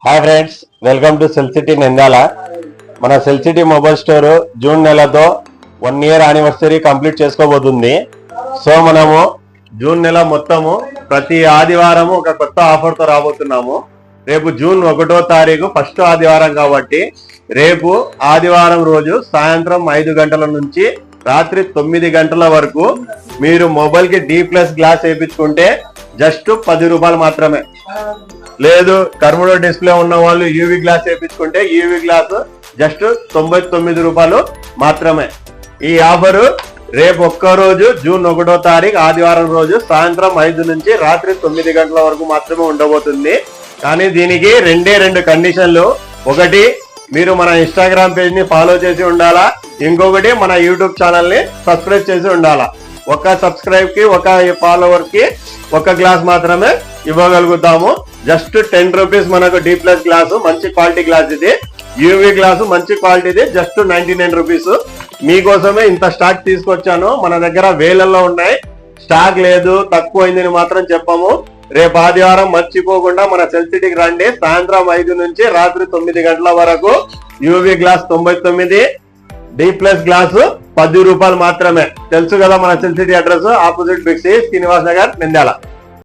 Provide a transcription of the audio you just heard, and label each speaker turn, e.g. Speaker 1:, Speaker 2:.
Speaker 1: Hi friends, welcome to Cell City Nandyal. మన cell City mobile store June నెలతో 1 year anniversary complete చేసుకోబోతుంది. So మనము June నెల మొత్తము ప్రతి ఆదివారము ఒక కొత్త ఆఫర్ తో రాబోతున్నాము. రేపు జూన్ 1వ తారీఖు ఫస్ట్ ఆదివారం కాబట్టి రేపు ఆదివారం రోజు సాయంత్రం 5 గంటల నుంచి రాత్రి 9 గంటల వరకు మీరు మొబైల్ కి D+ గ్లాస్ వేయించుకుంటే జస్ట్ 10 రూపాయలు మాత్రమే. లేదు కర్ముడో డిస్ప్లే ఉన్న వాళ్ళు యూవీ గ్లాస్ వేయించుకుంటే యూవీ గ్లాస్ జస్ట్ 99 రూపాయలు మాత్రమే. ఈ ఆఫరు రేపు ఒక్కరోజు జూన్ 1వ తారీఖు ఆదివారం రోజు సాయంత్రం 5 నుంచి రాత్రి 9 గంటల వరకు మాత్రమే ఉండబోతుంది. కానీ దీనికి రెండు కండిషన్లు. ఒకటి, మీరు మన ఇన్స్టాగ్రామ్ పేజ్ ని ఫాలో చేసి ఉండాలా. ఇంకొకటి, మన యూట్యూబ్ ఛానల్ ని సబ్స్క్రైబ్ చేసి ఉండాలా. ఒక సబ్స్క్రైబ్ కి ఒక ఫాలోవర్ కి ఒక గ్లాస్ మాత్రమే ఇవ్వగలుగుతాము. జస్ట్ 10 రూపీస్ మనకు D+ గ్లాసు, మంచి క్వాలిటీ గ్లాస్ ఇది. యూవీ గ్లాసు మంచి క్వాలిటీది, జస్ట్ 99 రూపీస్. మీకోసమే ఇంత స్టాక్ తీసుకొచ్చాను. మన దగ్గర వేలల్లో ఉన్నాయి. స్టాక్ లేదు, తక్కువైందని మాత్రం చెప్పాము. రేపు ఆదివారం మర్చిపోకుండా మన సెల్ సిటీకి రండి. సాయంత్రం 5 నుంచి రాత్రి 9 గంటల వరకు యూవీ గ్లాస్ 99, D+ గ్లాసు 10 రూపాయలు మాత్రమే. తెలుసు కదా మన cell city address, opposite big C, Srinivas Nagar, Nandyal.